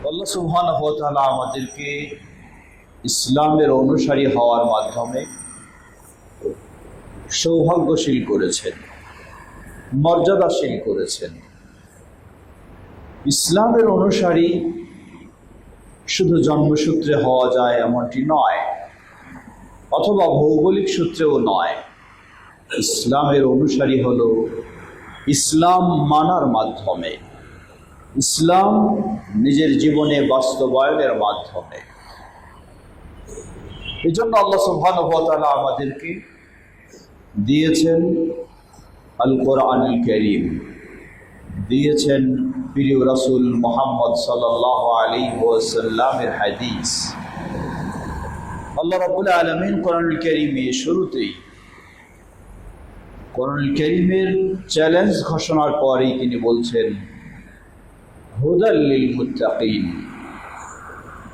আল্লাহ সুবহানাহু ওয়া তাআলা আমাদেরকে ইসলামের অনুসারী হওয়ার মাধ্যমে সৌভাগ্যশীল করেছেন, মর্যাদাশীল করেছেন। ইসলামের অনুসারী শুধু জন্মসূত্রে হওয়া যায় এমনটি নয়, অথবা ভৌগোলিক সূত্রেও নয়। ইসলামের অনুসারী হলো ইসলাম মানার মাধ্যমে, ইসলাম নিজের জীবনে বাস্তবায়নের মাধ্যমে। এই জন্য আল্লাহ সুবহানাহু ওয়া তাআলা আমাদেরকে দিয়েছেন আল কোরআনুল কারীম, দিয়েছেন প্রিয় রাসূল মুহাম্মদ সাল্লাল্লাহু আলাইহি ওয়াসাল্লামের হাদিস। আল্লাহ রাব্বুল আলামিন কোরআনুল কারীমে শুরুতেই কোরআনুল কারীমের চ্যালেঞ্জ ঘোষণার পরেই তিনি বলছেন হুদাল লিল মুত্তাকিন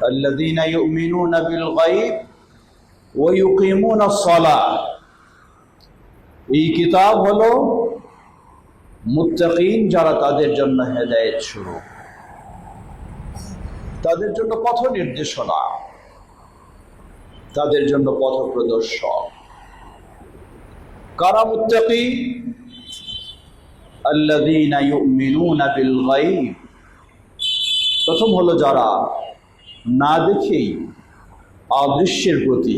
আল্লাযীনা ইউমিনুনা বিল গায়ব ওয়া ইউকিমুনাস সালাহ। এই কিতাব হলো মুত্তাকিন, যারা তাদের জন্য হেদায়েত স্বরূপ, তাদের জন্য পথ নির্দেশনা, তাদের জন্য পথ প্রদর্শক। কারা মুত্তাকি? আল্লাযীনা ইউমিনুনা বিল গায়ব। প্রথম হলো যারা না দেখেই অদৃশ্যের প্রতি,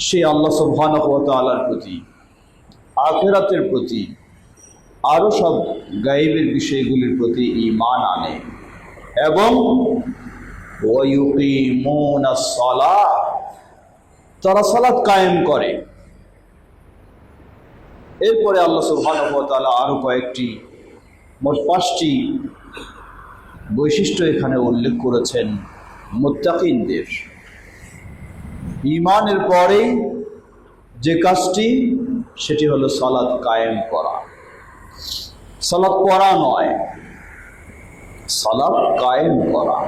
সে আল্লাহ সুবহানাহু ওয়া তাআলার প্রতি, আখিরাতের প্রতি, আরও সব গায়েবের বিষয়গুলির প্রতি ঈমান আনে এবং ওয়া ইউকিমুনাস সালাহ, তারা সালাত কায়েম করে। এরপরে আল্লাহ সুবহানাহু ওয়া তাআলা আরও কয়েকটি, মোট 5টি বৈশিষ্ট্য এখানে উল্লেখ করেছেন মুত্তাকিনদের। ঈমানের পরেই যে কাজটি, সেটি হলো সালাত কায়েম করা। সালাত পড়া নয়, সালাত কায়েম করা।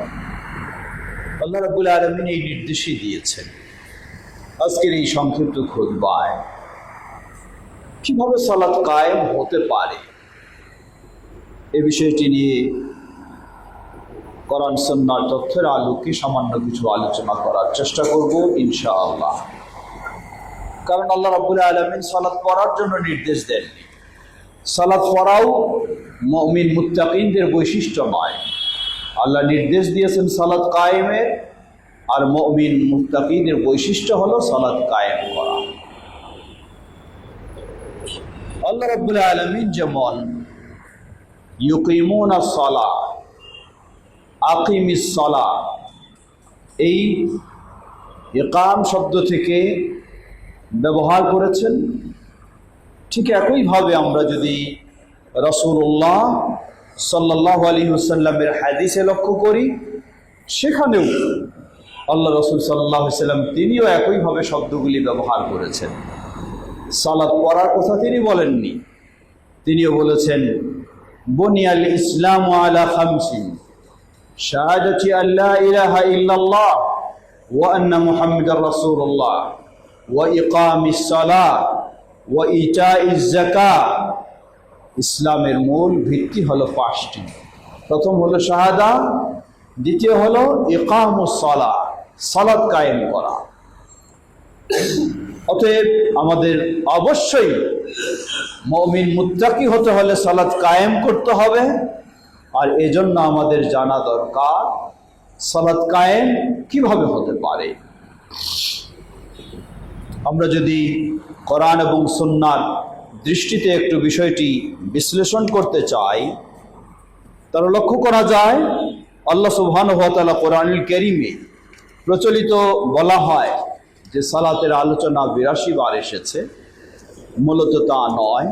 আল্লাহ রাব্বুল আলামিন এই নির্দেশই দিয়েছেন। আজকের এই সংক্ষিপ্ত খুতবায় কিভাবে সালাত কায়েম হতে পারে এ বিষয়টি নিয়ে কোরআন সুন্নাহর তথ্যের আলোকে সামান্য কিছু আলোচনা করার চেষ্টা করব ইনশাআল্লাহ। কারণ আল্লাহ রাব্বুল আলামিন সালাত পড়ার জন্য নির্দেশ দেননি। সালাত পড়াও মুমিন মুত্তাকিনদের বৈশিষ্ট্য নয়। আল্লাহ নির্দেশ দিয়েছেন সালাত কায়েমের, আর মুমিন মুত্তাকিনের বৈশিষ্ট্য হলো সালাত কায়েম করা। আল্লাহ রাব্বুল আলামিন যেমন ইউকিমুনাস সালাহ, আকিমিস সালাহ, এই ইকাম শব্দ থেকে ব্যবহার করেছেন, ঠিক একইভাবে আমরা যদি রাসূলুল্লাহ সাল্লাল্লাহু আলাইহি ওয়াসাল্লামের হাদিসে লক্ষ্য করি, সেখানেও আল্লাহ রাসূল সাল্লাল্লাহু আলাইহি ওয়াসাল্লাম তিনিও একইভাবে শব্দগুলি ব্যবহার করেছেন। সালাত পড়ার কথা তিনি বলেননি, তিনিও বলেছেন বুনিয়াল ইসলামু আলা খামসিন শাহাদাতি আল্লা ইলাহা ইল্লাল্লাহ ওয়া আন্না মুহাম্মাদার রাসূলুল্লাহ ওয়া ইকামিস সালাহ ওয়া ইতাইজ যাকাত। ইসলামের মূল ভিত্তি হলো 5টি। প্রথম হলো শাহাদা, দ্বিতীয় হলো ইকামুস সালাহ, সালাত কায়েম করা। অতএব আমাদের অবশ্যই মুমিন মুত্তাকি হতে হলে সালাত কায়েম করতে হবে। আর এজন্য আমাদের জানা দরকার সালাত কায়েম কিভাবে হতে পারে। আমরা যদি কোরআন এবং সুন্নাহর দৃষ্টিতে একটু বিষয়টি বিশ্লেষণ করতে চাই, তাহলে লক্ষ্য করা যায় আল্লাহ সুবহানাহু ওয়া তাআলা কোরআনুল কারীমে প্রচলিত বলা হয় যে সালাতের আলোচনা 82 বার এসেছে। মূলত তা নয়,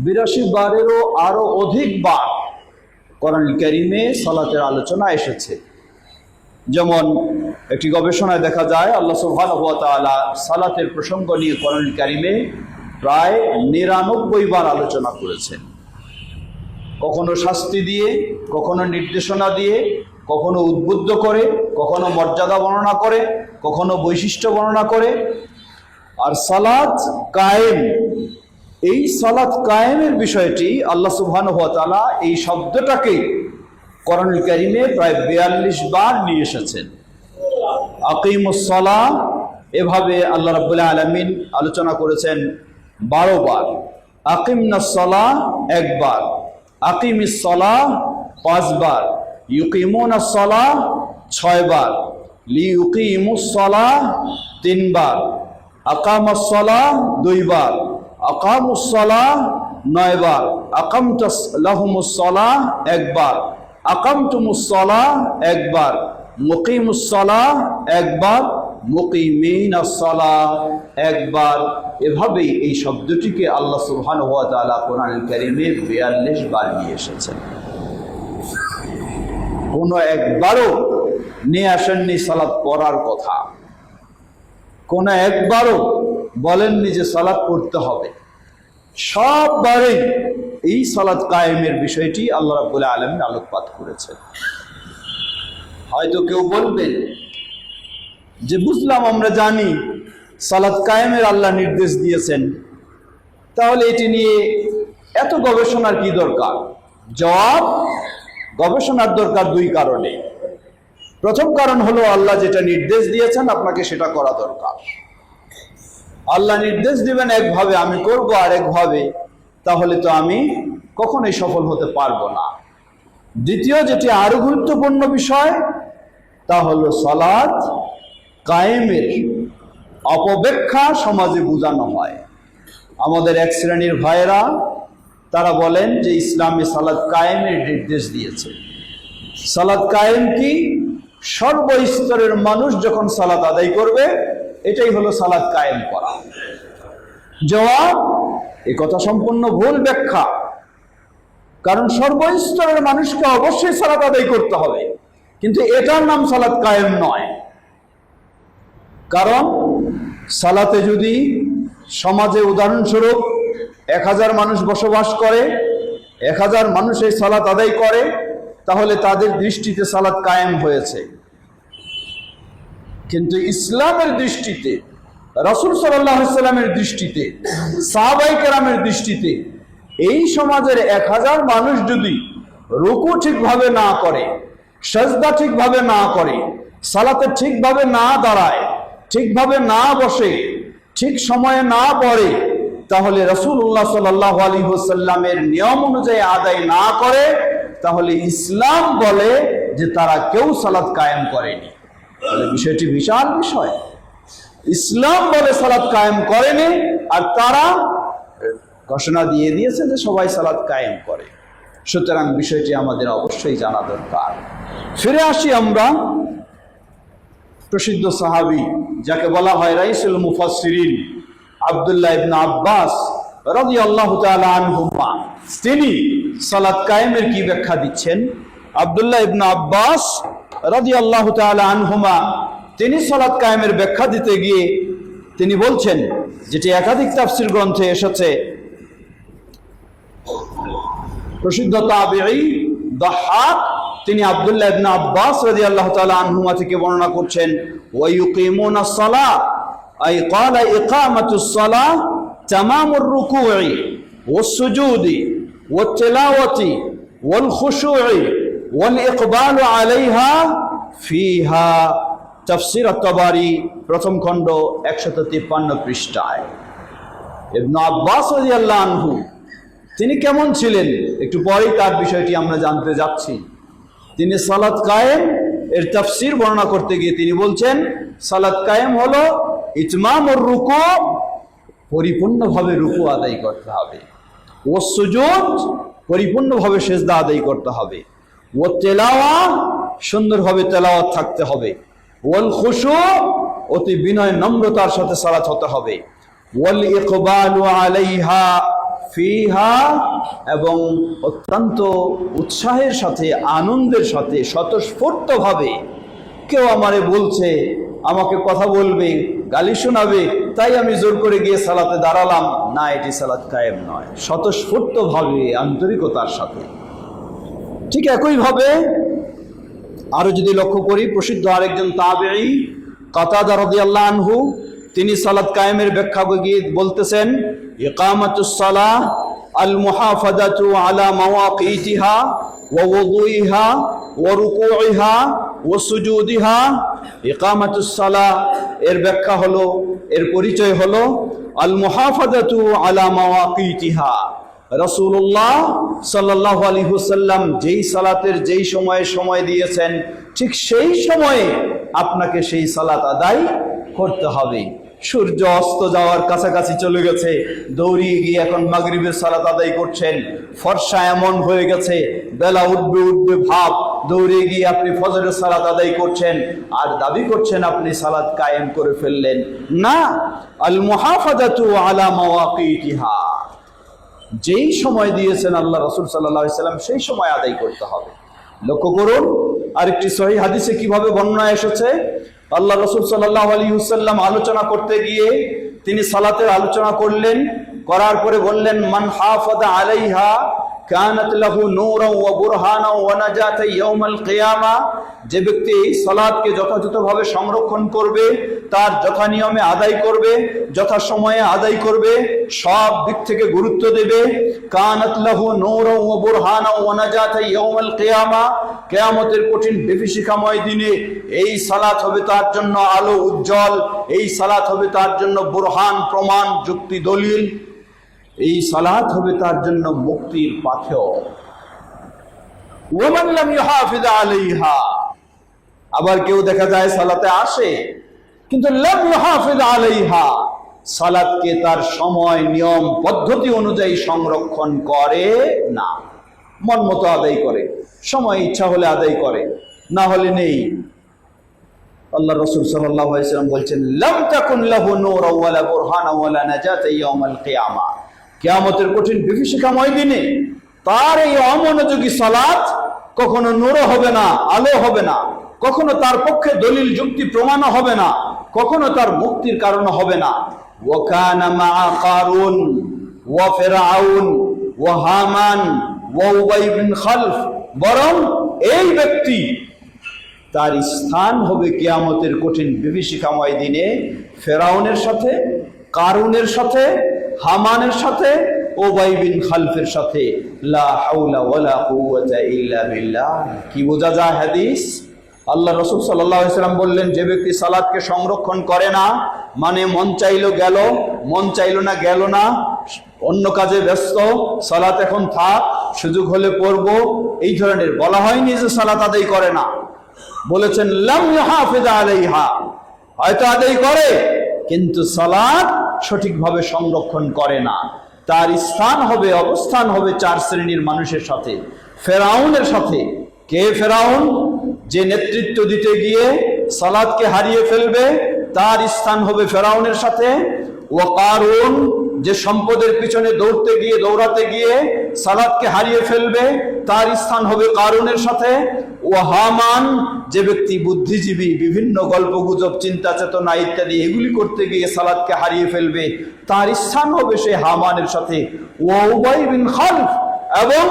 82 বারেরও আরও অধিক বার কোরআনুল কারীমে সালাতের আলোচনা এসেছে। যেমন একটি গবেষণায় দেখা যায় আল্লাহ সুবহানাহু ওয়া তাআলা সালাতের প্রসঙ্গ নিয়ে কোরআনুল কারীমে প্রায় 99 বার আলোচনা করেছেন। কখনো শাস্তি দিয়ে, কখনো নির্দেশনা দিয়ে, কখনো উদ্বুদ্ধ করে, কখনো মর্যাদা বর্ণনা করে, কখনো বৈশিষ্ট্য বর্ণনা করে। আর সালাত কায়েম, এই সালাত কায়েমের বিষয়টি আল্লাহ সুবহানাহু ওয়া তাআলা এই শব্দটাকে কোরআনুল কারীমে প্রায় 42 বার নিয়ে এসেছেন। আকিমুস সালাহ এভাবে আল্লাহ রাব্বুল আলামিন আলোচনা করেছেন 12 বার, আকিমনাস সালাহ 1 বার, আকিমিস সালাহ 5 বার, ইউকিমুনাস সালাহ 6 বার, লিইউকিমুস সালাহ 3 বার, আকামাস সালাহ 2 বার, আকামুস সালাহ 9 বার, আকামতাস লাহুমুস সালাহ 1 বার, আকামতুমুস সালাহ 1 বার, মুকিমুস সালাহ 1 বার, মুকিমিনাস সালাহ 1 বার। এভাবেই এই শব্দটিকে আল্লাহ সুবহানাহু ওয়া তাআলা কোরআনুল কারীমে 42 বার নিয়ে এসেছেন। কোনো একবারও নিয়ে আসেননি সালাত পড়ার কথা, কোনো একবারও বলেননি যে সালাত পড়তে হবে। সববারেই এই সালাত কায়েমের বিষয়টি আল্লাহ রাব্বুল আলামিন আলোকপাত করেছেন। হয়তো কেউ বলবেন যে বুঝলাম, আমরা জানি সালাত কায়েমের আল্লাহ নির্দেশ দিয়েছেন, তাহলে এটি নিয়ে এত গবেষণার কি দরকার? জবাব, গবেষণার দরকার 2 কারণে। প্রথম কারণ হলো আল্লাহ যেটা নির্দেশ দিয়েছেন আপনাকে সেটা করা দরকার। আল্লাহ নির্দেশ দিবেন একভাবে, আমি করব আর একভাবে, তাহলে তো আমি কখনোই সফল হতে পারবো না। দ্বিতীয় যেটি আরো গুরুত্বপূর্ণ বিষয়, তা হলো সালাত কায়েমের অপব্যাখ্যা সমাজে বোঝানো হয়। আমাদের এক শ্রেণীর ভাইয়েরা তারা বলেন যে ইসলামে সালাত কায়েমের নির্দেশ দিয়েছে। সালাত কায়েম কি? সর্বস্তরের মানুষ যখন সালাত আদায় করবে, এটাই হলো সালাত কায়েম করা। জবাব, এই কথা সম্পূর্ণ ভুল ব্যাখ্যা। কারণ সর্বস্তরের মানুষকে অবশ্যই সালাত আদায় করতে হবে, কিন্তু এটার নাম সালাত কায়েম নয়। কারণ সালাতে যদি সমাজে উদাহরণস্বরূপ 1000 মানুষ বসবাস করে, 1000 মানুষ এই সালাত আদায় করে, তাহলে তাদের দৃষ্টিতে সালাত কায়েম হয়েছে। কিন্তু ইসলামের দৃষ্টিতে, রাসূল সাল্লাল্লাহু আলাইহি ওয়াসাল্লামের দৃষ্টিতে, সাহাবায়ে কেরামের দৃষ্টিতে এই সমাজের 1000 মানুষ যদি রুকু ঠিকভাবে না করে, সাজদা ঠিকভাবে না করে, সালাতে ঠিকভাবে না দাঁড়ায়, ঠিকভাবে না বসে, ঠিক সময়ে না পড়ে, তাহলে রাসূলুল্লাহ সাল্লাল্লাহু আলাইহি ওয়াসাল্লামের নিয়ম অনুযায়ী আদায় না করে, তাহলে ইসলাম বলে যে তারা কেউ সালাত কায়েম করেনি। তাহলে বিষয়টি বিশাল বিষয়। ইসলাম বলে সালাত কায়েম করেনি, আর তারা ঘোষণা দিয়ে দিয়েছে যে সবাই সালাত কায়েম করে। সুতরাং বিষয়টি আমাদের অবশ্যই জানা দরকার। ফিরে আসি আমরা প্রসিদ্ধ সাহাবী যাকে বলা হয় রাইসুল মুফাসসিরিন আব্দুল্লাহ ইবনে আব্বাস রাদিয়াল্লাহু তাআলা আনহুমা, তিনি সালাত কায়েমের কি ব্যাখ্যা দিচ্ছেন। আব্দুল্লাহ ইবনে আব্বাস রাদিয়াল্লাহু তাআলা আনহুমা তিনি সালাত কায়েমের ব্যাখ্যা দিতে গিয়ে তিনি বলছেন, যেটি একাধিক তাফসীর গ্রন্থে এসেছে, প্রসিদ্ধ তাবেঈ দাহহাক তিনি আব্দুল্লাহ ইবনে আব্বাস রাদিয়াল্লাহু তাআলা আনহুমা থেকে বর্ণনা করছেন, ওয়া ইউকিমুনাস সালাহ আই ক্বালা ইকামাতুস সালাহ তামামুর রুকুই ওয়াস সুজুদি ওয়াত তিলাওয়াতি ওয়াল খুশুই ওয়াল ইকবালু আলাইহা ফিহা। তাফসীর আত-তাবারী প্রথম খণ্ড 153 পৃষ্ঠায়। ইবনে আব্বাস রাদিয়াল্লাহু আনহু তিনি কেমন ছিলেন একটু পরেই তার বিষয়টি আমরা জানতে যাচ্ছি। তিনি সালাত কায়েম এর তাফসীর বর্ণনা করতে গিয়ে তিনি বলছেন, সালাত কায়েম হলো ইতমামুর রুকু, পরিপূর্ণভাবে রুকু আদায় করতে হবে, ওয়াস সুজুদ, পরিপূর্ণভাবে সিজদা আদায় করতে হবে, ওয়াত তিলাওয়া, সুন্দরভাবে তেলাওয়াত থাকতে হবে, ওয়াল খুশু, অতি বিনয় নম্রতার সাথে সালাত হতে হবে, ওয়াল ইকবালু আলাইহা ফিহা, এবং অত্যন্ত উৎসাহের সাথে, আনন্দের সাথে, স্বতঃস্ফূর্তভাবে। কেউ আমারে বলছে, আমাকে কথা বলবে, গালি শোনাবে, তাই আমি জোর করে গিয়ে সালাতে দাঁড়ালাম, না, এটি সালাত কায়েম নয়। স্বতঃস্ফূর্তভাবে, আন্তরিকতার সাথে। ঠিক একইভাবে আরো যদি লক্ষ্য করি, প্রসিদ্ধ আরেকজন তাবেঈ কাতাদা রাদিয়াল্লাহু আনহু তিনি সালাত কায়েমের ব্যাখ্যা গিয়ে বলতেছেন, ইকামাতুস সালাহ আল মুহাফাজাতু আলা মাওয়াকিতিহা ওয়া ওযুইহা ওয়া রুকুইহা ওয়া সুজুদিহা ইকামাতুস সালাহ। এর ব্যাখ্যা হলো, এর পরিচয় হলো আল মুহাফাজাতু আলা মাওয়াকিতিহা। রাসূলুল্লাহ সাল্লাল্লাহু আলাইহি ওয়াসাল্লাম যেই সালাতের যেই সময় দিয়েছেন, ঠিক সেই সময়ে আপনাকে সেই সালাত আদায় করতে হবে। সূর্য অস্ত যাওয়ার কাছাকাছি চলে গেছে, দৌড়িয়ে গিয়ে এখন মাগরিবের সালাত আদায় করছেন। ফর্সা এমন হয়ে গেছে, বেলা উঠবে ভাব, দৌড়িয়ে গিয়ে আপনি ফজরের সালাত আদায় করছেন আর দাবি করছেন আপনি সালাত কায়েম করে ফেললেন। না, আল মুহাফাজাতু আলা মাওয়াকিতিহা, যেই সময় দিয়েছেন আল্লাহ রাসূল সাল্লাল্লাহু আলাইহি সাল্লাম সেই সময় আদায় করতে হবে। লক্ষ্য করুন আরেকটি সহিহ হাদিসে কিভাবে বর্ণনা এসেছে। আল্লাহ রাসূল সাল্লাল্লাহু আলাইহি ওয়াসাল্লাম আলোচনা করতে গিয়ে তিনি সালাতের আলোচনা করলেন, করার পরে বললেন, মান হাফাযা আলাইহা কানাত লাহু নূরান ওয়া বুরহানান ওয়া নাজাতান ইয়াউমাল কিয়ামা। যে ব্যক্তি এই সালাতকে যথাযথভাবে সংরক্ষণ করবে, তার যথা নিয়মে আদায় করবে, যথা সময়ে আদায় করবে, সব দিক থেকে গুরুত্ব দেবে, কানাত লাহু নূরান ওয়া বুরহানান ওয়া নাজাতান ইয়াউমাল কিয়ামা, কিয়ামতের কঠিন বিভীষিকাময় দিনে এই সালাত হবে তার জন্য আলো উজ্জ্বল, এই সালাত হবে তার জন্য বুরহান, প্রমাণ, যুক্তি, দলিল, এই সালাত হবে তার জন্য মুক্তির পাথেয়। ওয়ামান লাম ইউহাফিজ আলাইহা, আবার কেউ দেখা যায় সালাতে আসে কিন্তু লাম ইউহাফিজ আলাইহা, সালাতকে তার সময় নিয়ম পদ্ধতি অনুযায়ী সংরক্ষণ করে না, মন মতো আদায় করে, সময় ইচ্ছা হলে আদায় করে, না হলে নেই। আল্লাহ রাসূল সাল্লাল্লাহু আলাইহি ওয়াসাল্লাম বলছেন, লাম তাকুন লাহু নূরun ওয়ালা বুরহানান ওয়ালা নাজাতা ইয়াউমাল কিয়ামা, কিয়ামতের কঠিন বিভীষিকাময় দিনে তার এই অমনোযোগী সালাত কখনো নূর হবে না, আলো হবে না, কখনো তার পক্ষে দলিল যুক্তি প্রমাণ হবে না, কখনো তার মুক্তির কারণ হবে না। ওয়া কানা মা কারুন ওয়া ফিরআউন ওয়া হামান ওয়া উবাই বিন খালফ, বরং এই ব্যক্তি তার স্থান হবে কিয়ামতের কঠিন বিভীষিকাময় দিনে ফেরাউনের সাথে, কারুনের সাথে, হামানের সাথে, উবাই বিন খালফের সাথে। লা হাওলা ওয়ালা কুওয়াতা ইল্লা বিল্লাহ। কি বোঝা যায় হাদিস? আল্লাহ রাসূল সাল্লাল্লাহু আলাইহি ওয়াসাল্লাম বললেন, যে ব্যক্তি সালাতকে সংরক্ষণ করে না, মানে মন চাইলো গেল, মন চাইলো না গেল না, অন্য কাজে ব্যস্ত, সালাত এখন থাক, সুযোগ হলে পড়ব, এই ধরনের, বলা হয়নি যে সালাত আদায় করে না, বলেছেন লাম ইউহাফিজ আলাইহা, হয়তো আদায় করে কিন্তু সালাত সঠিকভাবে সংরক্ষণ করে না। তার স্থান হবে, অবস্থান হবে চার শ্রেণীর মানুষের সাথে। ফেরাউনের সাথে। কে ফেরাউন? যে নেতৃত্ব দিতে গিয়ে সালাতকে হারিয়ে ফেলবে, তার স্থান হবে ফেরাউনের সাথে। ও কারুন, যে সম্পদের পিছনে দৌড়াতে গিয়ে সালাতকে হারিয়ে ফেলবে, তার স্থান হবে কারুনের সাথে। ও হামান, যে ব্যক্তি বুদ্ধিজীবী, বিভিন্ন গল্পগুজব, চিন্তা চেতনা ইত্যাদি এগুলি করতে গিয়ে সালাতকে হারিয়ে ফেলবে, তার স্থান হবে সে হামানের সাথে। ও উবাই বিন খালফ, এবং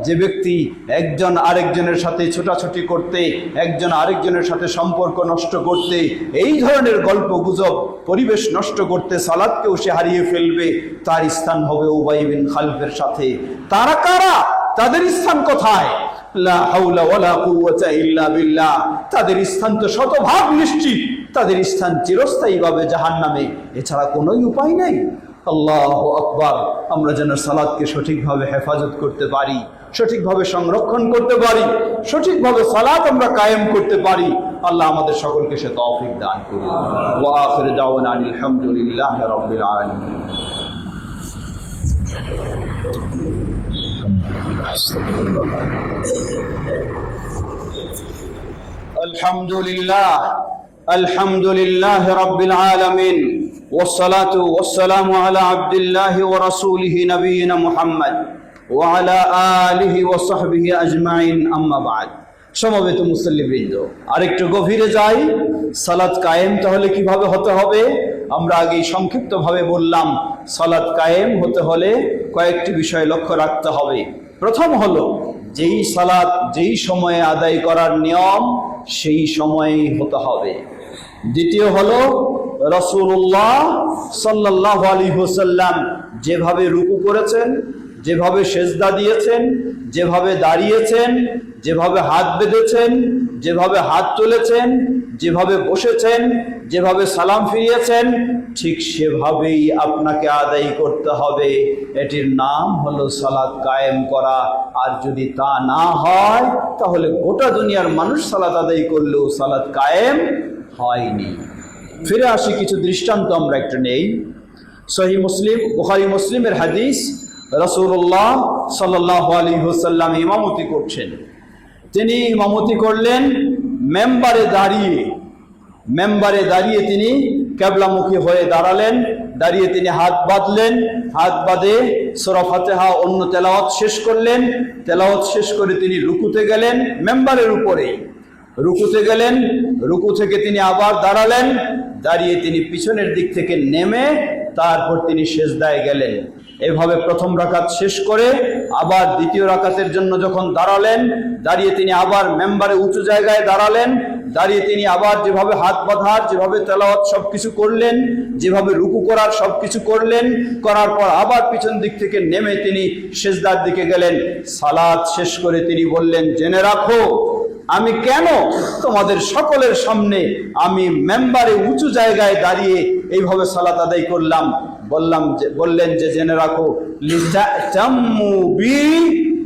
যে ব্যক্তি একজন আরেকজনের সাথে ছোটাছুটি করতে, একজন আরেকজনের সাথে সম্পর্ক নষ্ট করতে, এই ধরনের গল্প গুজব, পরিবেশ নষ্ট করতে সালাতকেও সে হারিয়ে ফেলবে, তার স্থান হবে উবাই বিন খালফের সাথে। তারা কারা? তাদের স্থান কোথায়? লা হাওলা ওয়ালা কুওয়াতা ইল্লা বিল্লাহ। তাদের স্থান তো শতভাগ নিশ্চিত, তাদের স্থান চিরস্থায়ীভাবে জাহান্নামে, এছাড়া কোনো উপায় নেই। আল্লাহু আকবার। আমরা যেন সালাতকে সঠিকভাবে হেফাজত করতে পারি, সঠিকভাবে সংরক্ষণ করতে পারি, সঠিকভাবে সালাত আমরা কায়েম করতে পারি। আল্লাহ আমাদের সকলকে সে তৌফিক দান করুন। ওয়া আখিরু দাওয়ানা আলহামদুলিল্লাহি রাব্বিল আলামিন। আলহামদুলিল্লাহি রাব্বিল আলামিন। والصلاة والسلام على عبد الله ورسوله نبينا محمد وعلى آله وصحبه أجمعين أما بعد। সমবেত মুসল্লিবৃন্দ, আরেকটু গভীরে যাই। সালাত কায়েম তাহলে কিভাবে হতে হবে? আমরা আগেই সংক্ষিপ্তভাবে বললাম, সালাত কায়েম হতে হলে কয়েকটি বিষয় লক্ষ্য রাখতে হবে। প্রথম হলো, যেই সালাত যেই সময়ে আদায় করার নিয়ম সেই সময়েই হতে হবে। দ্বিতীয় হলো, রাসূলুল্লাহ সাল্লাল্লাহু আলাইহি ওয়াসাল্লাম যেভাবে রুকু করেছেন, যেভাবে সেজদা দিয়েছেন, যেভাবে দাঁড়িয়েছেন, যেভাবে হাত বেঁধেছেন, যেভাবে হাত তুলেছেন, যেভাবে বসেছেন, যেভাবে সালাম ফিরিয়েছেন, ঠিক সেভাবেই আপনাকে আদায় করতে হবে। এটির নাম হলো সালাত কায়েম করা। আর যদি তা না হয় তাহলে গোটা দুনিয়ার মানুষ সালাত আদায় করলেও সালাত কায়েম হয়নি। ফিরে আসি, কিছু দৃষ্টান্ত আমরা একটু নেই। সহিহ মুসলিম, বুখারী মুসলিমের হাদিস, রাসূলুল্লাহ সাল্লাল্লাহু আলাইহি ওয়াসাল্লাম ইমামতি করছেন। তিনি ইমামতি করলেন মেম্বারে দাঁড়িয়ে তিনি কিবলামুখী হয়ে দাঁড়ালেন। দাঁড়িয়ে তিনি হাত বাঁধলেন, হাত বাঁধে সূরা ফাতিহা অন্য তেলাওয়াত শেষ করলেন। তেলাওয়াত শেষ করে তিনি রুকুতে গেলেন, মেম্বারের উপরে রুকুতে গেলেন। রুকু থেকে তিনি আবার দাঁড়ালেন, দাঁড়িয়ে তিনি পিছনের দিক থেকে নেমে তারপর তিনি সেজদায় গেলেন। এভাবে প্রথম রাকাত শেষ করে আবার দ্বিতীয় রাকাতের জন্য যখন দাঁড়ালেন, দাঁড়িয়ে তিনি আবার মেম্বারে উঁচু জায়গায় দাঁড়ালেন। দাঁড়িয়ে তিনি আবার যেভাবে হাত বাঁধার, যেভাবে তেলাওয়াত সবকিছু করলেন, যেভাবে রুকু করার সবকিছু করলেন, করার পর আবার পিছন দিক থেকে নেমে তিনি সেজদার দিকে গেলেন। সালাত শেষ করে তিনি বললেন, জেনে রাখো আমি কেন তোমাদের সকলের সামনে আমি মেম্বারে উঁচু জায়গায় দাঁড়িয়ে এইভাবে সালাত আদায় করলাম। বললেন যে জেনে রাখো, লিতা'তাম্মু বি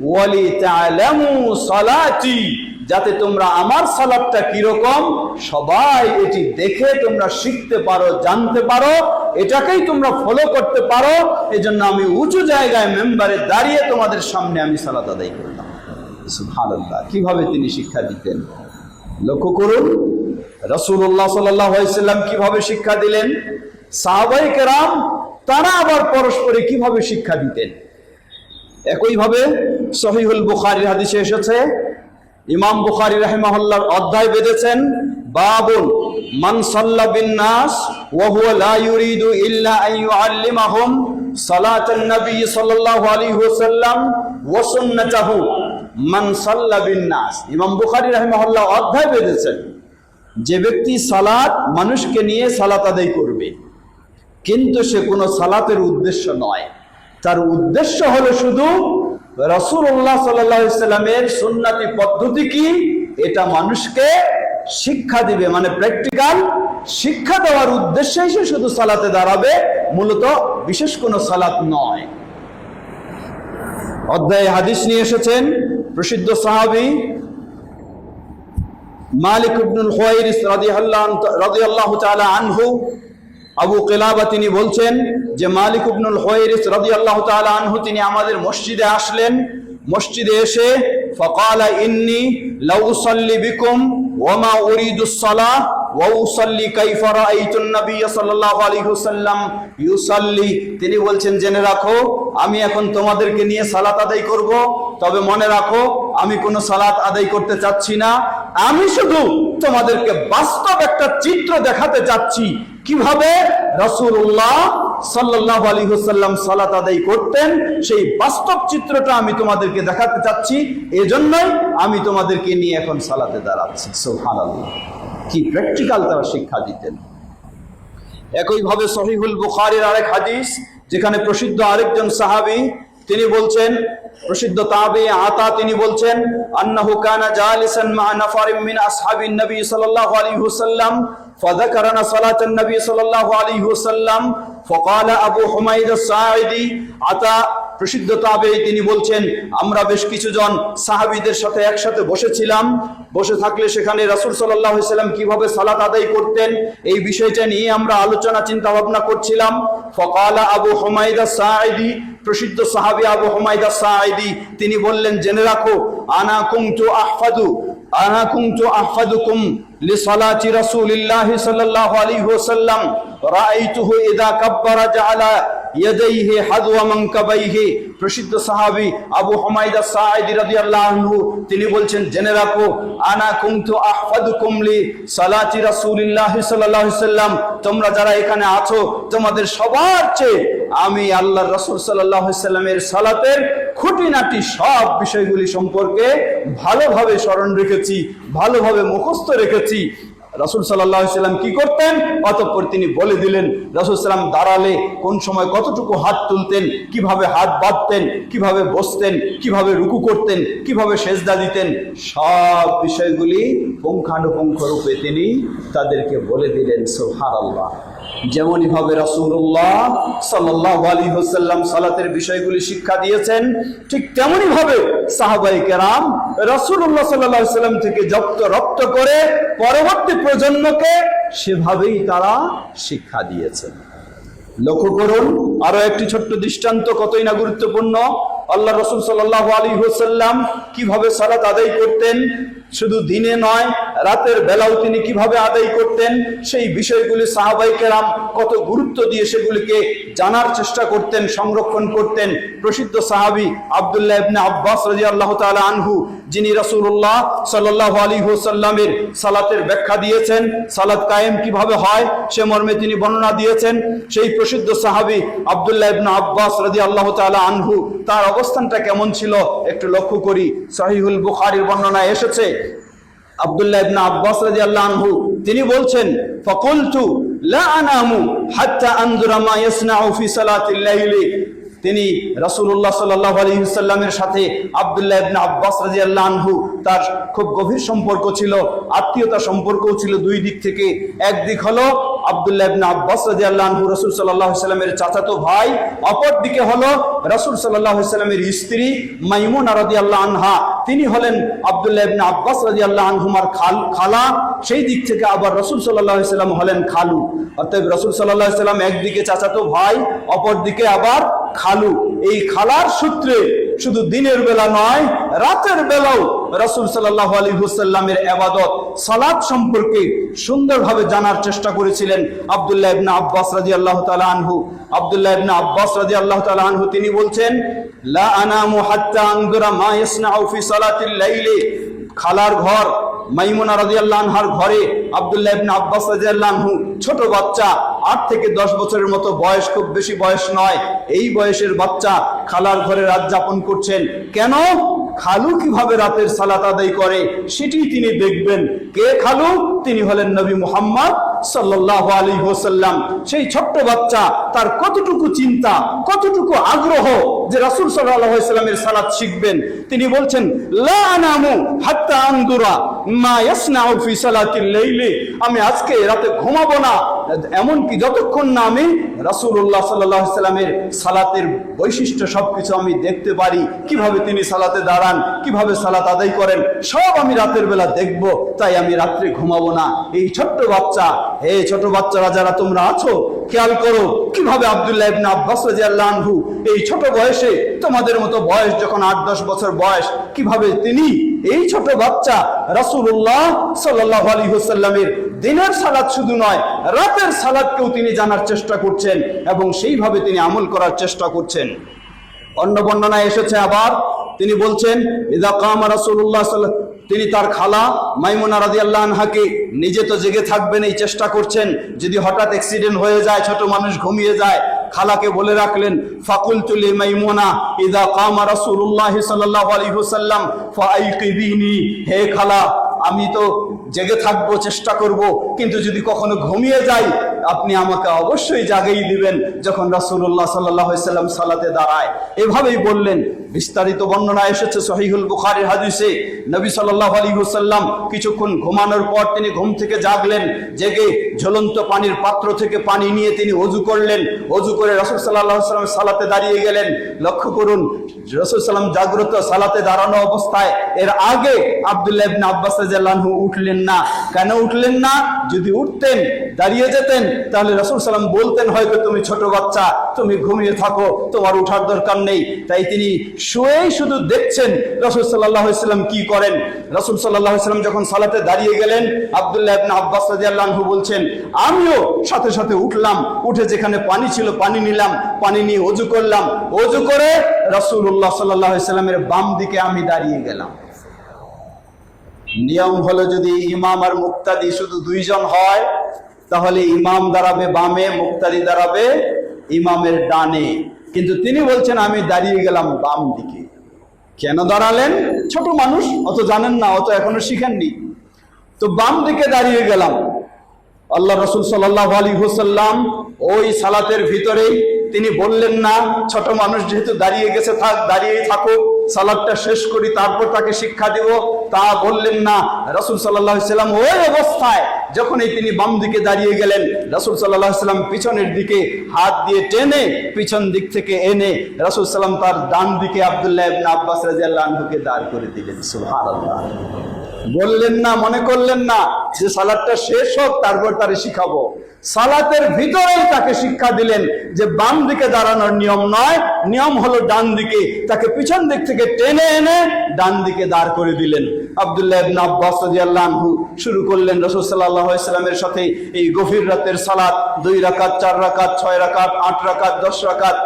ওয়া লিতা'লামু সালাতি, যাতে তোমরা আমার সালাতটা কিরকম সবাই এটি দেখে তোমরা শিখতে পারো, জানতে পারো, এটাকেই তোমরা ফলো করতে পারো। এজন্য আমি উঁচু জায়গায় মেম্বারে দাঁড়িয়ে তোমাদের সামনে আমি সালাত আদায় করলাম। সুবহানাল্লাহ, কিভাবে তিনি শিক্ষা দিতেন লক্ষ্য করুন। রাসূলুল্লাহ সাল্লাল্লাহু আলাইহি ওয়াসাল্লাম কিভাবে শিক্ষা দিলেন, সাহাবায়ে কেরাম তারা আবার পরস্পরে কিভাবে শিক্ষা দিতেন। একইভাবে সহিহুল বুখারীর হাদিসে এসেছে, ইমাম বুখারী রাহিমাহুল্লাহ অধ্যায় বেঁধেছেন, বাবুন মান সাল্লা বিন নাস ওয়া হুয়া লা ইউরিদু ইল্লা আন ইউআল্লিমাহুম সালাতান নবী সাল্লাল্লাহু আলাইহি ওয়াসাল্লাম ওয়া সুন্নাতাহু মান সাল্লা বিন নাস। ইমাম বুখারী রাহিমাহুল্লাহ অধ্যায় বেঁধেছেন, যে ব্যক্তি সালাত মানুষকে নিয়ে সালাত আদায় করবে, কিন্তু সে কোনো সালাতের উদ্দেশ্য নয়, তার উদ্দেশ্য হলো শুধু রাসূলুল্লাহ সাল্লাল্লাহু আলাইহি ওয়াসাল্লামের সুন্নতি পদ্ধতি কি এটা মানুষকে শিক্ষা দিবে, মানে প্র্যাকটিক্যাল শিক্ষা দেওয়ার উদ্দেশ্যেই সে শুধু সালাতে দাঁড়াবে, মূলত বিশেষ কোনো সালাত নয়। অধ্যায়ে হাদিস নিয়ে এসেছেন প্রসিদ্ধ সাহাবী মালিক ইবনুল হুয়াইরিস রাদিয়াল্লাহু তাআলা আনহু। আবু কিলাবা তিনি বলছেন যে মালিক ইবনুল হুয়াইরিস রাদিয়াল্লাহু তাআলা আনহু তিনি আমাদের মসজিদে আসলেন। মসজিদে এসে ফাকালা ইন্নী লাউ উসাল্লি বিকুম ওয়া মা উরিদুস সালাহ ওয়া উসাল্লি কাইফা রাআইতুন নবী সাল্লাল্লাহু আলাইহি ওয়াসাল্লাম ইউসাল্লি। তিনি বলছেন, জেনে রাখো আমি এখন তোমাদেরকে নিয়ে সালাত আদায় করব, তবে মনে রাখো আমি কোনো সালাত আদায় করতে চাচ্ছি না, আমি শুধু তোমাদেরকে বাস্তব একটা চিত্র দেখাতে চাচ্ছি কিভাবে রাসূলুল্লাহ সাল্লাল্লাহু আলাইহি ওয়াসাল্লাম সালাত আদায় করতেন, সেই বাস্তব চিত্রটা আমি তোমাদেরকে দেখাতে চাচ্ছি, এজন্যই আমি তোমাদেরকে নিয়ে এখন সালাতে দাঁড়াচ্ছি। সুবহানাল্লাহ, কি প্র্যাকটিক্যাল তারা শিক্ষা দিতেন। একইভাবে সহিহুল বুখারীর আরেক হাদিস, যেখানে প্রসিদ্ধ আরেকজন সাহাবী তিনি বলছেন, প্রসিদ্ধ তাবী আতা তিনি বলছেন, আন্নাহু কানা জালিসান মা নাফারিন মিন আসহাবিন নবী সাল্লাল্লাহু আলাইহি ওয়াসাল্লাম ফাযাকারানা সালাতান নবী সাল্লাল্লাহু আলাইহি ওয়াসাল্লাম ফাকালা আবু হুমায়দ আস-সাঈদী। আতা প্রসিদ্ধ তাবী তিনি বলছেন, আমরা বেশ কিছুজন সাহাবীদের সাথে একসাথে বসেছিলাম, বসে থাকলে সেখানে রাসূল সাল্লাল্লাহু আলাইহি ওয়াসাল্লাম কিভাবে সালাত আদায় করতেন এই বিষয়টা নিয়ে আমরা আলোচনা চিন্তা ভাবনা করছিলাম। ফাকালা আবু হুমায়দ আস-সাঈদী, প্রসিদ্ধ সাহাবী আবু হুমায়দ আস-সাঈদী তিনি বললেন, জেনে রাখো আনা কুনতু আহফাদুকুম লিসালাতি রাসূলিল্লাহি সাল্লাল্লাহু আলাইহি ওয়াসাল্লাম রাআইতুহু ইযা কাব্বারা জাআলা ইয়াদাইহি হাযওয়া মানকাবাইহি। প্রসিদ্ধ সাহাবী আবু হুমায়দ আস-সাঈদী রাদিয়াল্লাহু আনহু তিনি বলছেন, জেনে রাখো আনা কুনতু আহফাদুকুম লিসালাতি রাসূলিল্লাহি সাল্লাল্লাহু আলাইহি ওয়াসাল্লাম, তোমরা যারা এখানে আছো তোমাদের সবার চেয়ে আমি আল্লাহর রাসূল সাল্লাল্লাহু আলাইহি ওয়াসাল্লামের সালাতের খুঁটিনাটি সব বিষয়গুলি সম্পর্কে ভালোভাবে স্মরণ রেখেছি, ভালোভাবে মুখস্থ রেখেছি। রাসূল সাল্লাল্লাহু আলাইহি সাল্লাম কি করতেন? অতঃপর তিনি বলে দিলেন রাসূল সাল্লাম দাঁড়ালে কোন সময় কতটুকু হাত তুলতেন, কিভাবে হাত বাঁধতেন, কিভাবে বসতেন, কিভাবে রুকু করতেন, কিভাবে সেজদা দিতেন, সব বিষয়গুলি পুঙ্খানুপুঙ্খ রূপে তিনি তাদেরকে বলে দিলেন। সুবহানাল্লাহ। যেমনই ভাবে রাসূলুল্লাহ সাল্লাল্লাহু আলাইহি ওয়াসাল্লাম সালাতের বিষয়গুলি শিক্ষা দিয়েছেন, ঠিক তেমনি ভাবে সাহাবায়ে কেরাম রাসূলুল্লাহ সাল্লাল্লাহু আলাইহি ওয়াসাল্লাম থেকে রপ্ত করে পরবর্তী প্রজন্মকে সেভাবেই তারা শিক্ষা দিয়েছেন। লক্ষ্য করুন আরো একটি ছোট্ট দৃষ্টান্ত, কতই না গুরুত্বপূর্ণ। আল্লাহ রাসূল সাল্লাল্লাহু আলাইহি ওয়াসাল্লাম কিভাবে সালাত আদায় করতেন, শুধু দিনে নয় রাতের বেলাও তিনি কিভাবে আদায় করতেন, সেই বিষয়গুলি সাহাবায়ে কেরাম কত গুরুত্ব দিয়ে সেগুলিকে জানার চেষ্টা করতেন, সংরক্ষণ করতেন। প্রসিদ্ধ সাহাবী আব্দুল্লাহ ইবনে আব্বাস রাদিয়াল্লাহু তাআলা আনহু, যিনি রাসূলুল্লাহ সাল্লাল্লাহু আলাইহি ওয়াসাল্লামের সালাতের ব্যাখ্যা দিয়েছেন, সালাত কায়েম কিভাবে হয় সে মর্মে তিনি বর্ণনা দিয়েছেন, সেই প্রসিদ্ধ সাহাবী আব্দুল্লাহ ইবনে আব্বাস রাদিয়াল্লাহু তাআলা আনহু তার অবস্থানটা কেমন ছিল একটু লক্ষ্য করি। সহিহুল বুখারীর বর্ণনায় এসেছে, আব্দুল্লাহ ইবনে আব্বাস রাদিয়াল্লাহু আনহু তিনি বলছেন, ফাকুলতু লা আনামু হাত্তা আনজুরা মা ইয়াসনাউ ফি সালাতিল লাইলি। তিনি রাসূলুল্লাহ সাল্লাল্লাহু আলাইহি ওয়াসাল্লামের সাথে আব্দুল্লাহ ইবনে আব্বাস রাদিয়াল্লাহু আনহু তার খুব গভীর সম্পর্ক ছিল, আত্মীয়তা সম্পর্কও ছিল দুই দিক থেকে। একদিক হলো আব্দুল্লাহ ইবনে আব্বাস রাদিয়াল্লাহু আনহু রাসূল সাল্লাল্লাহু আলাইহি ওয়াসাল্লামের চাচাতো ভাই, অপর দিকে হলো রাসূল সাল্লাল্লাহু আলাইহি ওয়াসাল্লামের স্ত্রী মাইমুনা রাদিয়াল্লাহু আনহা, তিনি হলেন আব্দুল্লাহ ইবনে আব্বাস রাদিয়াল্লাহু আনহুমার খালা। সেই দিক থেকে আবার রাসূল সাল্লাল্লাহু আলাইহি ওয়াসাল্লাম হলেন খালু। অর্থাৎ রাসূল সাল্লাল্লাহু আলাইহি ওয়াসাল্লাম একদিকে চাচাতো ভাই, অপর দিকে আবার খালু। এই খালার সূত্রে শুধু দিনের বেলা নয় রাতের বেলাও রাসূল সাল্লাল্লাহু আলাইহি ওয়াসাল্লামের ইবাদত সালাত সম্পর্কে সুন্দরভাবে জানার চেষ্টা করেছিলেন আব্দুল্লাহ ইবনে আব্বাস রাদিয়াল্লাহু তাআলা আনহু। আব্দুল্লাহ ইবনে আব্বাস রাদিয়াল্লাহু তাআলা আনহু তিনি বলছেন, লা আনামু হাত্তা আনজুরা মা ইয়াসনাউ ফি সালাতিল লাইলি। খালার ঘর মাইমুনা রাদিয়াল্লাহু আনহার ঘরে আব্দুল্লাহ ইবনে আব্বাস রাদিয়াল্লাহু আনহু ছোট বাচ্চা, 8 থেকে 10 বছরের মতো বয়স, খুব বেশি বয়স নয়, এই বয়সের বাচ্চা খালার ঘরে রাত যাপন করছেন। কেন? খালু কিভাবে রাতের সালাত আদায় করে সেটি তিনি দেখবেন। কে খালু? তিনি হলেন নবী মুহাম্মদ সাল্লাল্লাহু আলাইহি ওয়াসাল্লাম। সেই ছোট্ট বাচ্চা তার কতটুকু চিন্তা, কতটুকু আগ্রহ যে রাসূল সাল্লাল্লাহু আলাইহি ওয়াসাল্লামের সালাত শিখবেন। তিনি বলছেন, লা আনামু হাত্তা আনদুরা মা ইয়াসনাউ ফি সালাতিল লাইলি। আমি আজকে রাতে ঘুমাবো না এমনকি যতক্ষণ না আমি রাসূলুল্লাহ সাল্লাল্লাহু আলাইহি ওয়াসাল্লামের সালাতের বৈশিষ্ট্য সবকিছু আমি দেখতে পারি, কিভাবে তিনি সালাতে দাঁড়ান, কিভাবে সালাত আদায় করেন, সব আমি রাতের বেলা দেখব, তাই আমি রাত্রে ঘুমাবো না। এই ছোট্ট বাচ্চা, হে ছোট বাচ্চারা যারা তোমরা আছো, খেয়াল করো কিভাবে আব্দুল্লাহ ইবনে আব্বাস রাদিয়াল্লাহু আনহু এই ছোট বয়সে, তোমাদের মতো বয়স যখন 8-10 বছর বয়স, কিভাবে তিনি এই ছোট বাচ্চা রাসূলুল্লাহ সাল্লাল্লাহু আলাইহি ওয়াসাল্লামের দিনের সালাত শুধু নয় রাতের সালাতকেও তিনি জানার চেষ্টা করছেন এবং সেইভাবে তিনি আমল করার চেষ্টা করছেন। অন্য বর্ণনায় এসেছে আবার তিনি বলছেন, ইযা কামা রাসূলুল্লাহ সাল্লাল্লাহু, তিনি তার খালা মাইমুনা রাদিয়াল্লাহু আনহাকে নিজে তো জেগে থাকবেন এই চেষ্টা করছেন, যদি হঠাৎ অ্যাক্সিডেন্ট হয়ে যায়, ছোট মানুষ ঘুমিয়ে যায়, খালাকে বলে রাখলেন, ফাকুলতু লি মাইমুনা ইযা কামা রাসূলুল্লাহ সাল্লাল্লাহু আলাইহি ওয়াসাল্লাম ফাআইকিযিনি। হে খালা, আমি তো জেগে থাকবো, চেষ্টা করব, কিন্তু যদি কখনো ঘুমিয়ে যাই আপনি আমাকে অবশ্যই জাগিয়ে দিবেন যখন রাসূলুল্লাহ সাল্লাল্লাহু আলাইহি ওয়াসাল্লাম সালাতে দাঁড়ায়। এভাবেই বললেন। বিস্তারিত বর্ণনা এসেছে সহিহুল বুখারীর হাদিসে, নবী সাল্লাল্লাহু আলাইহি ওয়াসাল্লাম কিছুক্ষণ ঘুমানোর পর তিনি ঘুম থেকে জাগলেন, জেগে ঝুলন্ত পানির পাত্র থেকে পানি নিয়ে তিনি ওযু করলেন, ওযু করে রাসূল সাল্লাল্লাহু আলাইহি ওয়াসাল্লাম সালাতে দাঁড়িয়ে গেলেন। লক্ষ্য করুন রাসূল সাল্লাম জাগ্রত সালাতে দাঁড়ানো অবস্থায় এর আগে আব্দুল্লাহ ইবনে আব্বাস রাদিয়াল্লাহু আনহু উঠলেন না। কেন উঠলেন না? যদি উঠতেন, দাঁড়িয়ে যেতেন, তাহলে রাসূল সাল্লাম বলতেন হয়তো তুমি ছোট বাচ্চা, তুমি ঘুমিয়ে থাকো, তোমার উঠার দরকার নেই। তাই তিনি শুয়েই শুধু দেখছেন রাসূল সাল্লাল্লাহু আলাইহি ওয়াসাল্লাম কি করেন। রাসূল সাল্লাল্লাহু আলাইহি ওয়াসাল্লাম যখন সালাতে দাঁড়িয়ে গেলেন, আব্দুল্লাহ ইবনে আব্বাস রাদিয়াল্লাহু আনহু বলছেন, আমিও সাথে সাথে উঠলাম, উঠে যেখানে পানি ছিল পানি নিলাম, পানি নিয়ে ওযু করলাম, ওযু করে রাসূলুল্লাহ সাল্লাল্লাহু আলাইহি ওয়াসাল্লামের বাম দিকে আমি দাঁড়িয়ে গেলাম। নিয়ম হলো যদি ইমাম আর মুক্তাদি শুধু 2 জন হয় তাহলে ইমাম দাঁড়াবে বামে, মুক্তাদি দাঁড়াবে ইমামের ডানে, কিন্তু তিনি বলছেন আমি দাঁড়িয়ে গেলাম বাম দিকে। কেন দাঁড়ালেন? ছোট মানুষ, অত জানেন না, অত এখনো শিখেননি। তো বাম দিকে দাঁড়িয়ে গেলাম। আল্লাহ রাসূল সাল্লাল্লাহু আলাইহি ওয়াসাল্লাম ওই সালাতের ভিতরেই তিনি বললেন না, ছোট মানুষ যেহেতু দাঁড়িয়ে গেছে থাক, দাঁড়িয়েই থাকুক, সালাতটা শেষ করি তারপর তাকে শিক্ষা দিব, তা বললেন না। রাসূল সাল্লাল্লাহু আলাইহি ওয়াসাল্লাম ওই অবস্থায় যখনই তিনি বাম দিকে দাঁড়িয়ে গেলেন, রাসূল সাল্লাল্লাহু আলাইহি ওয়াসাল্লাম পিছনের দিকে হাত দিয়ে টেনে পিছন দিক থেকে এনে রাসূল সাল্লাম তার ডান দিকে আব্দুল্লাহ ইবনে আব্বাস রাদিয়াল্লাহু আনহুকে দাঁড় করে দিলেন। সুবহানাল্লাহ। বললেন না, মনে করলেন না যে সালাতটা শেষ হোক তারপর তারে শিখাবো। সালাতের ভিতরেই তাকে শিক্ষা দিলেন যে বাম দিকে দাঁড়ানোর নিয়ম নয়, নিয়ম হলো ডান দিকে। তাকে পিছন দিক থেকে টেনে এনে ডান দিকে দাঁড় করে দিলেন। আব্দুল্লাহ ইবনে আব্বাস রাদিয়াল্লাহু আনহু শুরু করলেন রাসূল সাল্লাল্লাহু আলাইহি ওয়াসাল্লামের সাথে এই গভীর রাতের সালাত, 2 রাকাত, 4 রাকাত, 6 রাকাত, 8 রাকাত, 10 রাকাত,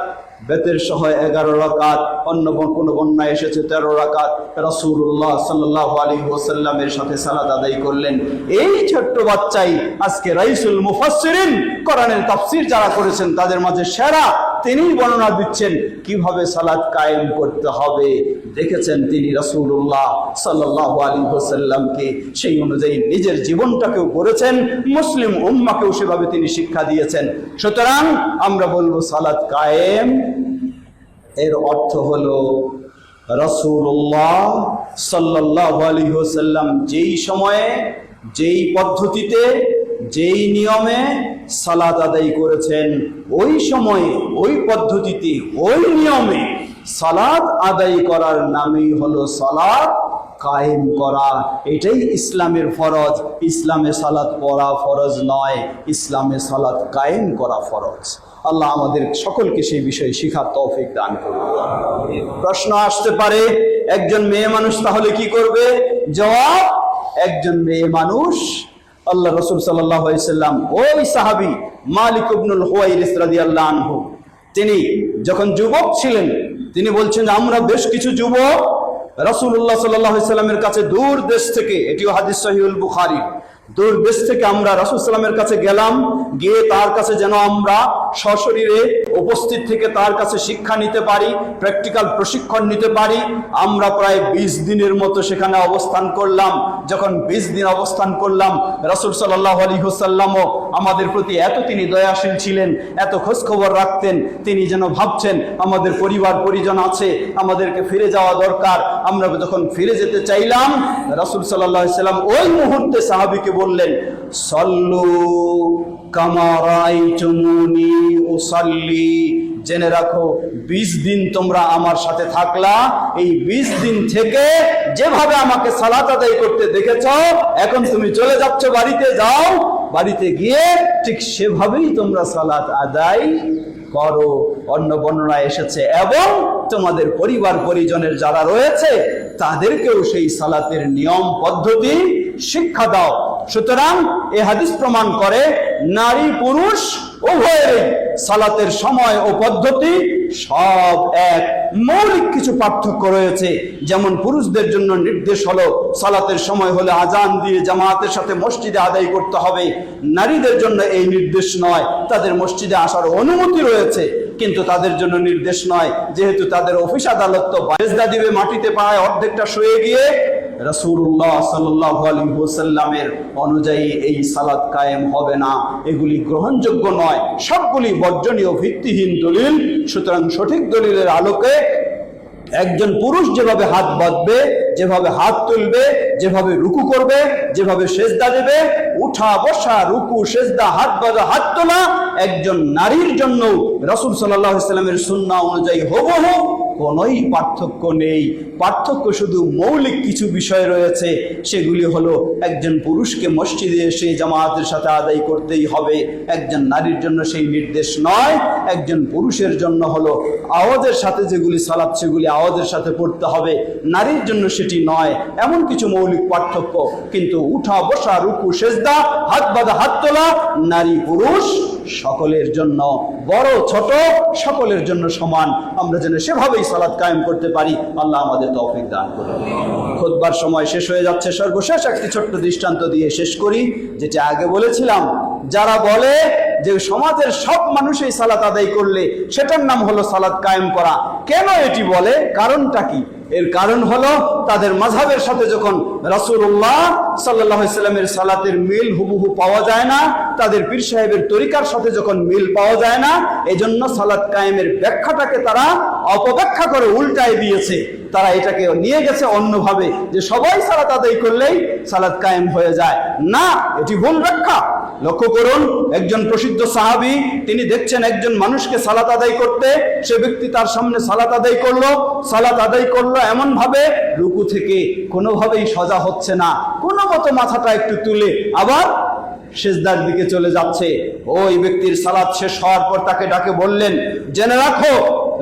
বেতের সহ 11 রাকাত, অন্য কোন বর্ণনায় এসেছে 13 রাকাত রাসূলুল্লাহ সাল্লাল্লাহু আলাইহি ওয়াসাল্লামের সাথে সালাত আদায় করলেন। এই ছোট্ট বাচ্চাই আজকে রাইসুল মুফাসসিরিন, কোরআনের তাফসীর যারা করেছেন তাদের মাঝে সেরা, তিনিই বর্ণনা দিচ্ছেন কিভাবে সালাত কায়েম করতে হবে। দেখেছেন তিনি রাসূলুল্লাহ সাল্লাল্লাহু আলাইহি ওয়াসাল্লামকে সেই অনুযায়ী নিজের জীবনটাকেও গড়েছেন, মুসলিম উম্মাহকেও সেভাবে তিনি শিক্ষা দিয়েছেন। সুতরাং আমরা বলবো সালাত কায়েম এর অর্থ হলো রাসূলুল্লাহ সাল্লাল্লাহু আলাইহি ওয়াসাল্লাম যেই সময়ে, যেই পদ্ধতিতে, যেই নিয়মে সালাত আদায় করেছেন, ওই সময়ে, ওই পদ্ধতিতে, ওই নিয়মে সালাত আদায় করার নামই হলো সালাত কায়েম করা। এটাই ইসলামের ফরজ। ইসলামে সালাত পড়া ফরজ নয়, ইসলামে সালাত কায়েম করা ফরজ। আল্লাহ আমাদের সকলকে সেই বিষয়ে শিখার তৌফিক দান করুন। প্রশ্ন আসতে পারে, একজন মেয়ে মানুষ তাহলে কি করবে? জবাব, একজন মেয়ে মানুষ, আল্লাহ রাসূল সাল্লাল্লাহু আলাইহি ওয়াসাল্লাম ওই সাহাবী মালিক ইবনুল হুয়াইরিস রাদিয়াল্লাহু আনহু, তিনি যখন যুবক ছিলেন, তিনি বলছেন আমরা বেশ কিছু যুবক রাসূলুল্লাহ সাল্লাল্লাহু আলাইহি ওয়াসাল্লামের কাছে দূর দেশ থেকে, এটিও হাদিস সহিহুল বুখারী, দূর দেশ থেকে আমরা রাসূল সাল্লামের কাছে গেলাম, গিয়ে তার কাছে যেন আমরা সশরীরে উপস্থিত থেকে তার কাছে শিক্ষা নিতে পারি, প্র্যাকটিক্যাল প্রশিক্ষণ নিতে পারি। আমরা প্রায় 20 দিনের মতো সেখানে অবস্থান করলাম। যখন 20 দিন অবস্থান করলাম, রাসূল সাল্লাল্লাহু আলাইহি ওয়াসাল্লামও আমাদের প্রতি এত তিনি দয়াশীল ছিলেন, এত খোঁজ খবর রাখতেন, তিনি যেন ভাবছেন আমাদের পরিবার পরিজন আছে, আমাদেরকে ফিরে যাওয়া দরকার। আমরা যখন ফিরে যেতে চাইলাম, রাসূল সাল্লাল্লাহু আলাইহি ওয়াসাল্লাম ওই মুহূর্তে সাহাবীকে বললেন, সল্লু কামা রাআইতুমুনি উসাল্লি, জেনে রাখো 20 দিন তোমরা আমার সাথে থাকলা, এই 20 দিন থেকে যেভাবে আমাকে সালাত আদায় করতে দেখেছো, এখন তুমি চলে যাচ্ছ বাড়িতে, যাও, বাড়িতে গিয়ে ঠিক সেভাবেই তোমরা সালাত আদায় করো। অন্য বর্ণনায় এসেছে এবং তোমাদের পরিবার পরিজনের যারা রয়েছে তাদেরকেও সেই সালাতের নিয়ম পদ্ধতি শিক্ষা দাও। সুতরাং এই হাদিস প্রমাণ করে নারী পুরুষ উভয়ের সালাতের সময় ও পদ্ধতি সব এক, মৌলিক কিছু পার্থক্য রয়েছে। যেমন পুরুষদের জন্য নির্দেশ হলো সালাতের সময় হলে আজান দিয়ে জামাতের সাথে মসজিদে আদায় করতে হবে, নারীদের জন্য এই নির্দেশ নয়। তাদের মসজিদে আসার অনুমতি রয়েছে কিন্তু তাদের জন্য নির্দেশ নয়, যেহেতু তাদের অফিস আদালত তো সেজদা দিবে মাটিতে, পায় অর্ধেকটা শুয়ে গিয়ে। রাসূলুল্লাহ সাল্লাল্লাহু আলাইহি ওয়াসাল্লামের অনুযায়ী এই সালাত কায়েম হবে না, এগুলি গ্রহণযোগ্য নয়, সবগুলি বর্জনীয়, ভিত্তিহীন দলিল। সুতরাং সঠিক দলিলের আলোকে একজন পুরুষ যেভাবে হাত বাঁধবে, যেভাবে হাত তুলবে, যেভাবে রুকু করবে, যেভাবে সেজদা দেবে, উঠা বসা, রুকু, সেজদা, হাত বাঁধা, হাত তোলা, একজন নারীর জন্য রাসূল সাল্লাল্লাহু আলাইহি ওয়াসাল্লামের সুন্নাহ অনুযায়ী হুবহু কোনোই পার্থক্য নেই। পার্থক্য শুধু মৌলিক কিছু বিষয় রয়েছে, সেগুলি হলো একজন পুরুষকে মসজিদে এসে জামাতের সাথে আদায় করতেই হবে, একজন নারীর জন্য সেই নির্দেশ নয়। একজন পুরুষের জন্য হলো আওয়াজের সাথে যেগুলি সালাত সেগুলি আওয়াজের সাথে পড়তে হবে, নারীর জন্য সেটি নয়। এমন কিছু মৌলিক পার্থক্য, কিন্তু উঠা বসা, রুকু, সেজদা, হাত বাঁধা, হাত তোলা, নারী পুরুষ সকলের জন্য, বড় ছোট সকলের জন্য সমান। আমরা যেন সেভাবেই সালাত কায়েম করতে পারি, আল্লাহ আমাদের তৌফিক দান করুন। খুতবার সময় শেষ হয়ে যাচ্ছে, সর্বশেষ একটি ছোট্ট দৃষ্টান্ত দিয়ে শেষ করি। যেটা আগে বলেছিলাম, যারা বলে যে সমাজের সব মানুষই সালাত আদায় করলে সেটার নাম হলো সালাত কায়েম করা, কেন এটি বলে? কারণটা কি? এর কারণ হলো তাদের মাযহাবের সাথে যখন রাসূলুল্লাহ সাল্লাল্লাহু আলাইহি সাল্লামের সালাতের মিল হুবহু পাওয়া যায় না, তাদের পীর সাহেবের তরিকার সাথে যখন মিল পাওয়া যায় না, এজন্য সালাত কায়েমের ব্যাখ্যাটাকে তারা অপব্যাখ্যা করে উল্টায় দিয়েছে। তারা এটাকে নিয়ে গেছে অন্যভাবে, যে সবাই সালাত আদায় করলেই সালাত কায়েম হয়ে যায়। না, এটি ভুল ব্যাখ্যা। লক্ষ্য করুন, একজন প্রসিদ্ধ সাহাবী, তিনি দেখছেন একজন মানুষকে সালাত আদায় করতে, সে ব্যক্তি তার সামনে সালাত আদায় করলো এমন ভাবে রুকু থেকে কোনোভাবেই সজা হচ্ছে না, কোনো মতো মাথাটা একটু তুলে আবার সিজদার দিকে চলে যাচ্ছে। ওই ব্যক্তির সালাত শেষ হওয়ার পর তাকে ডাকে বললেন, জেনে রাখো,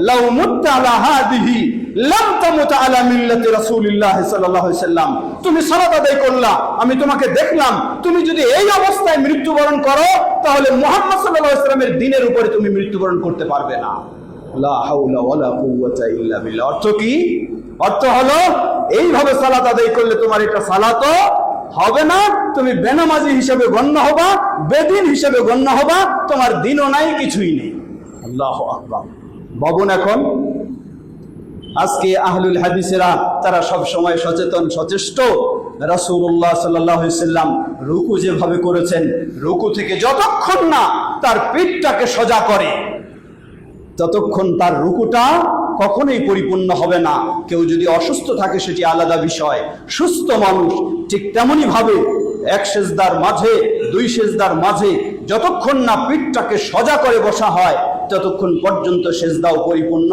লাউ মুত্তা আলা হাদিহি লাম তামুত আলা মিল্লাতি রাসূলিল্লাহ সাল্লাল্লাহু আলাইহি সাল্লাম। তুমি সালাত আদায় করলা, আমি তোমাকে দেখলাম, তুমি যদি এই অবস্থায় মৃত্যুবরণ করো তাহলে মুহাম্মদ সাল্লাল্লাহু আলাইহি সাল্লামের দ্বীনের উপরে তুমি মৃত্যুবরণ করতে পারবে না। লা হাওলা ওয়ালা কুওয়াতা ইল্লা বিল্লাহ। অর্থ কি? অর্থ হলো এইভাবে সালাত আদায় করলে তোমার এটা সালাতও হবে না, তুমি বেনামাজি হিসেবে গণ্য হবা, বেদিন হিসেবে গণ্য হবা, তোমার দিনও নাই, কিছুই নেই। আল্লাহু আকবার। ভাবুন, এখন আজকে আহলুল হাদিসেরা তারা সব সময় সচেতন সচেষ্ট। রাসূলুল্লাহ সাল্লাল্লাহু আলাইহি সাল্লাম রুকু যেভাবে করেছেন, রুকু থেকে যতক্ষণ না তার পিঠটাকে সোজা করে ততক্ষণ তার রুকুটা কখনোই পরিপূর্ণ হবে না। কেউ যদি অসুস্থ থাকে সেটি আলাদা বিষয়, সুস্থ মানুষ ঠিক তেমনি ভাবে এক সেজদার মাঝে দুই সেজদার মাঝে যতক্ষণ না পিঠটাকে সোজা করে বসা হয় ততক্ষণ পর্যন্ত সেজদাও পরিপূর্ণ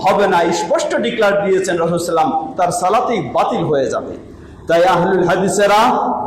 হবে না। স্পষ্ট ডিক্লার দিয়েছেন রাসূল সাল্লাল্লাহু আলাইহি ওয়াসাল্লাম, তার সালাতই বাতিল হয়ে যাবে। তাই আহলুল হাদিসেরা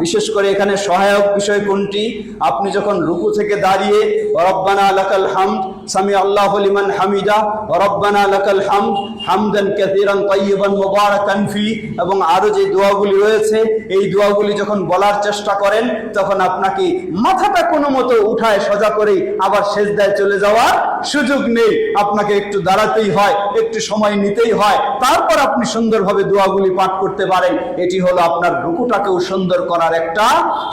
বিশেষ করে এখানে সহায়ক বিষয় কোনটি? আপনি যখন রুকু থেকে দাঁড়িয়ে রব্বানা লাকাল হামদ, সামি আল্লাহু লিমান হামিদা, রব্বানা লাকাল হামদ হামদান কাসীরান তাইয়িবান মুবারাকান ফি, এবং আরো যে দোয়াগুলি রয়েছে এই দোয়াগুলি যখন বলার চেষ্টা করেন তখন আপনাকে মাথাটা কোনো মতো উঠায় সোজা করে আবার সিজদায় চলে যাওয়ার সুযোগ নেই। আপনাকে একটু দাঁড়াতেই হয়, একটু সময় নিতেই হয়, তারপর আপনি সুন্দরভাবে দোয়াগুলি পাঠ করতে পারেন। এটি হলো আপনার রুকুটাকেও সুন্দর করার একটা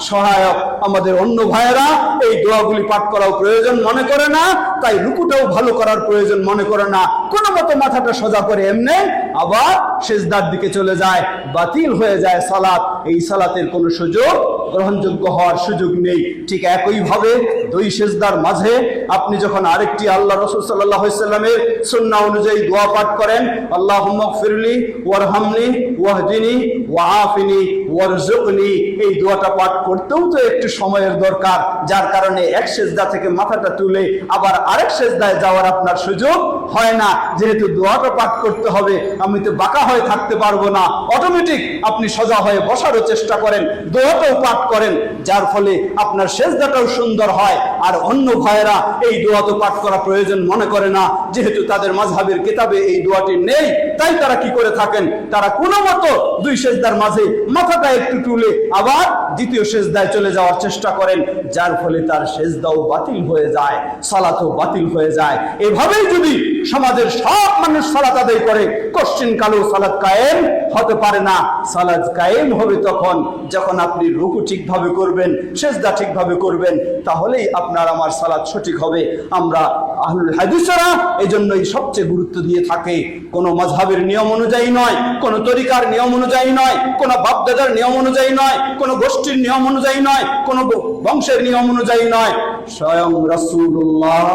সহায়ক। আমাদের অন্য ভাইয়েরা এই দোয়াগুলি পাঠ করাও প্রয়োজন মনে করে না, তাই রুকুটাও ভালো করার প্রয়োজন মনে করে না, কোনো মতো মাথাটা সোজা করে এমনি আবার সিজদার দিকে চলে যায়, বাতিল হয়ে যায় সালাত। এই সালাতের কোনো সুযোগ, গ্রহণযোগ্য হওয়ার সুযোগ নেই। ঠিক একইভাবে দুই সিজদার মাঝে আপনি যখন আরেকটি আল্লাহ রাসূল সাল্লাল্লাহু আলাইহি সাল্লামের সুন্নাহ অনুযায়ী দোয়া পাঠ করেন, আল্লাহুম্মা গফিরলি ওয়ারহামনি ওয়াহদিনি ওয়াআফিনি ওয়ারযুকনি, এই দোয়াটা পাঠ করতেও তো একটু সময়ের দরকার, যার কারণে এক সিজদা থেকে মাথাটা তুলে আবার আরেক সিজদায় যাওয়ার আপনার সুযোগ হয় না। যেহেতু দোয়াটা পাঠ করতে হবে, আমি তো বাঁকা হয়ে থাকতে পারবো না, অটোমেটিক আপনি সোজা হয়ে বসারও চেষ্টা করেন, দোয়াটাও পাঠ করেন, যার ফলে আপনার সিজদাটাও সুন্দর হয়। আর অন্য ভাইয়েরা এই দোয়া তো পাঠ করা প্রয়োজন মনে করে না, যেহেতু তাদের মাযহাবের কিতাবে এই দোয়াটি নেই, তাই তারা কি করে থাকেন, তারা কোনো মতো দুই সিজদার মাঝে মাথাটা একটু তুলে আবার দ্বিতীয় সিজদায় চলে যাওয়ার চেষ্টা করেন, যার ফলে তার সিজদাও বাতিল হয়ে যায়, সালাতও বাতিল হয়ে যায়। এভাবেই যদি সমাজের সব মানুষ সালাত আদায় করে, কোশ্চিন কালেও সালাত কায়েম হতে পারে না। সালাত কায়েম হবে তখন যখন আপনি রুকু ঠিকভাবে করবেন, সিজদা ঠিকভাবে করবেন, তাহলেই আপনার আমার সালাত সঠিক হবে। আমরা আহলুল হাদিসরা এজন্যই সবচেয়ে গুরুত্ব দিয়ে থাকে, কোন মাযহাবের নিয়ম অনুযায়ী নয়, কোন তরিকার নিয়ম অনুযায়ী নয়, কোন বাপদাদার নিয়ম অনুযায়ী নয়, কোন গোষ্ঠীর নিয়ম অনুযায়ী নয়, কোন বংশের নিয়ম অনুযায়ী নয়, স্বয়ং রাসূলুল্লাহ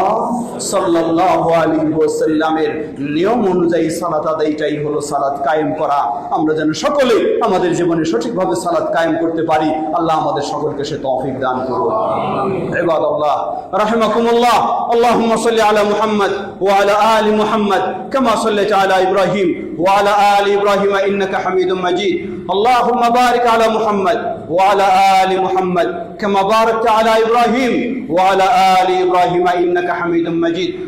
সাল্লাল্লাহু আলাইহি ওয়াসাল্লামের নিয়ম অনুযায়ী সালাত আদায়টাই হলো সালাত কায়েম করা। আমরা যেন সকলে আমাদের জীবনে সঠিকভাবে সালাত কায়েম করতে পারি, আল্লাহ আমাদের সকলকে সে তৌফিক দান করুন। ইবাদাল্লাহ রাহিমাকুমুল্লাহ, আল্লাহুম্মা সাল্লি আলা মুহাম্মদ ওয়া আলা আলি মুহাম্মদ কামা সাল্লাইতা আলা ইব্রাহিম ওয়া আলা আলি ইব্রাহিম ইন্নাকা হামিদুম মাজিদ। আল্লাহুম্মা বারিক আলা মুহাম্মদ ওয়া আলা আলি মুহাম্মদ কামা বারাকতা আলা ইব্রাহিম ওয়া আলা আলি ইব্রাহিম ইন্নাকা হামিদুম মাজিদ।